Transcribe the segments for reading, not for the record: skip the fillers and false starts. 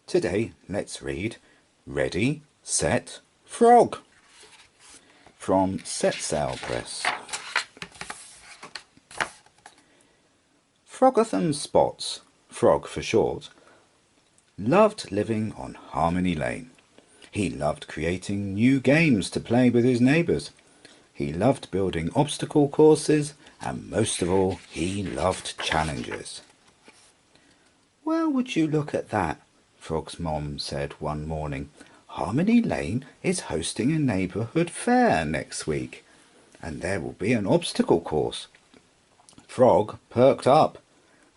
Today, let's read Ready, Set, Frog from Set Sail Press. Frogatham Spots, Frog for short, loved living on Harmony Lane. He loved creating new games to play with his neighbours. He loved building obstacle courses, and most of all, he loved challenges. "Well, would you look at that?" Frog's mom said one morning. "Harmony Lane is hosting a neighbourhood fair next week, and there will be an obstacle course." Frog perked up.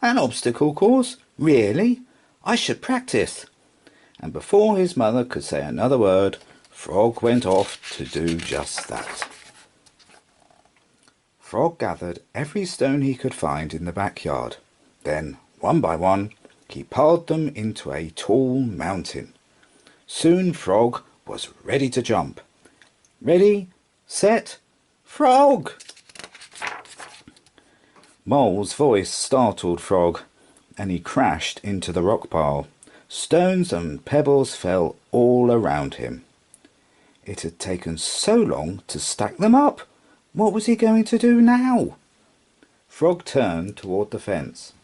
"An obstacle course? Really? I should practice." And before his mother could say another word, Frog went off to do just that. Frog gathered every stone he could find in the backyard. Then, one by one, he piled them into a tall mountain. Soon Frog was ready to jump. Ready, set, Frog! Mole's voice startled Frog, and he crashed into the rock pile. Stones and pebbles fell all around him. It had taken so long to stack them up. What was he going to do now? Frog turned toward the fence.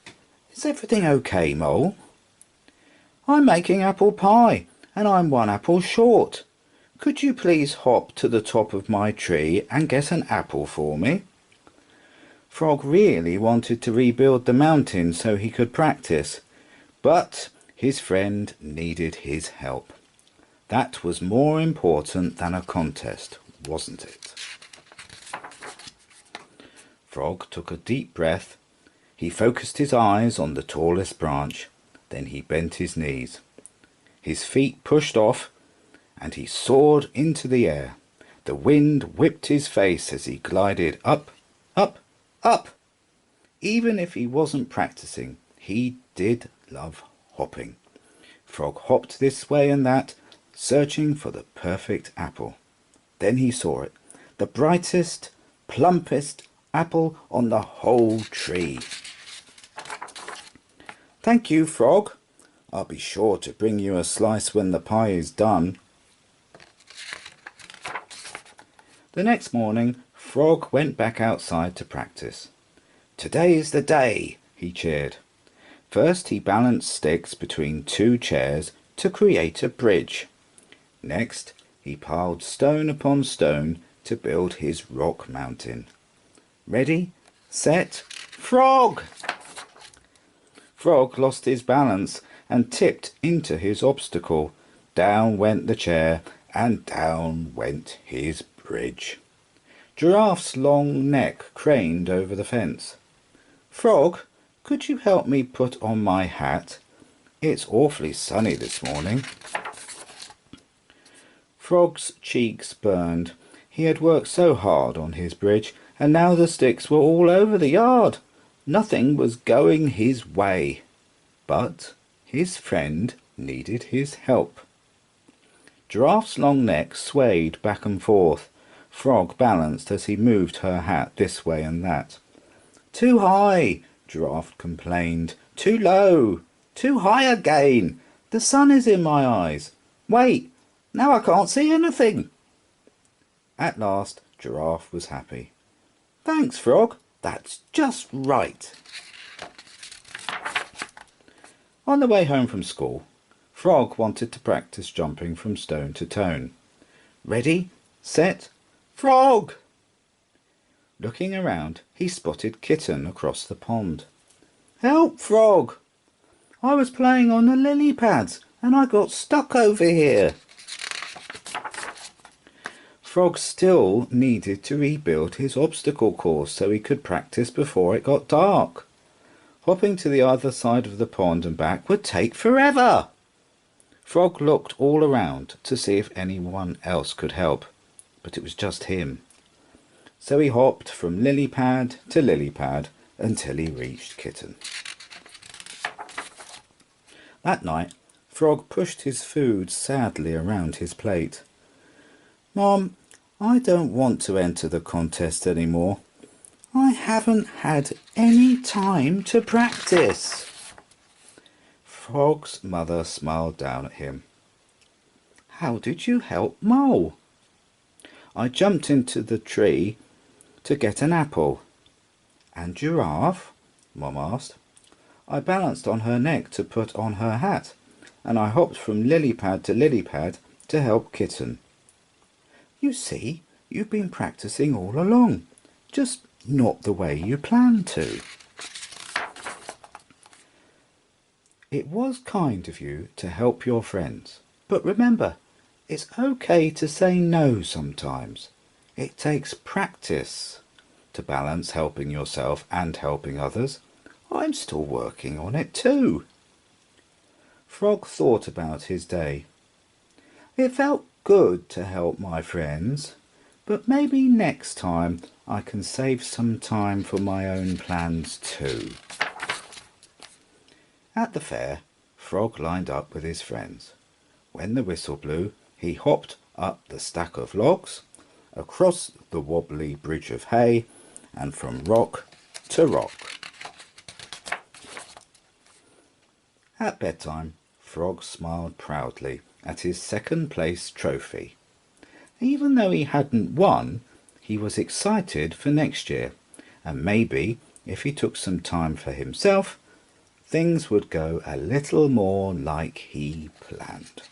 "Is everything okay, Mole?" "I'm making apple pie, and I'm one apple short. Could you please hop to the top of my tree and get an apple for me?" Frog really wanted to rebuild the mountain so he could practice, but his friend needed his help. That was more important than a contest, wasn't it? Frog took a deep breath. He focused his eyes on the tallest branch. Then he bent his knees. His feet pushed off, and he soared into the air. The wind whipped his face as he glided up, up, up. Even if he wasn't practicing, he did love hopping. Frog hopped this way and that, searching for the perfect apple. Then he saw it, the brightest, plumpest apple on the whole tree. "Thank you, Frog. I'll be sure to bring you a slice when the pie is done." The next morning, Frog went back outside to practice. "Today's the day," he cheered. First he balanced sticks between two chairs to create a bridge. Next he piled stone upon stone to build his rock mountain. Ready, set, Frog! Frog lost his balance and tipped into his obstacle. Down went the chair, and down went his bridge. Giraffe's long neck craned over the fence. "Frog, could you help me put on my hat? It's awfully sunny this morning." Frog's cheeks burned. He had worked so hard on his bridge, and now the sticks were all over the yard. Nothing was going his way. But his friend needed his help. Giraffe's long neck swayed back and forth. Frog balanced as he moved her hat this way and that. "Too high," Giraffe complained. "Too low. Too high again. The sun is in my eyes. Wait, now I can't see anything." At last Giraffe was happy. "Thanks, Frog. That's just right." On the way home from school, Frog wanted to practice jumping from stone to stone. Ready, set, Frog! Looking around, he spotted Kitten across the pond. "Help, Frog! I was playing on the lily pads and I got stuck over here." Frog still needed to rebuild his obstacle course so he could practice before it got dark. Hopping to the other side of the pond and back would take forever. Frog looked all around to see if anyone else could help, but it was just him. So he hopped from lily pad to lily pad until he reached Kitten. That night, Frog pushed his food sadly around his plate. "Mom, I don't want to enter the contest anymore. I haven't had any time to practice." Frog's mother smiled down at him. How did you help Mole? I jumped into the tree to get an apple. And Giraffe? Mom asked. I balanced on her neck to put on her hat, and I hopped from lily pad to lily pad to help Kitten. You see, you've been practicing all along, just not the way you planned to. It was kind of you to help your friends, but remember, it's okay to say no sometimes. It takes practice to balance helping yourself and helping others. I'm still working on it too. Frog thought about his day. It felt good to help my friends, but maybe next time I can save some time for my own plans too. At the fair, Frog lined up with his friends. When the whistle blew, he hopped up the stack of logs, across the wobbly bridge of hay, and from rock to rock. At bedtime, Frog smiled proudly at his second place trophy. Even though he hadn't won, he was excited for next year, and maybe if he took some time for himself, things would go a little more like he planned.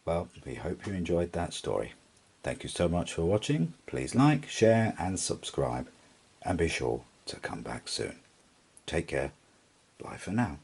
Well, we hope you enjoyed that story. Thank you so much for watching. Please like, share and subscribe. And be sure to come back soon. Take care. Bye for now.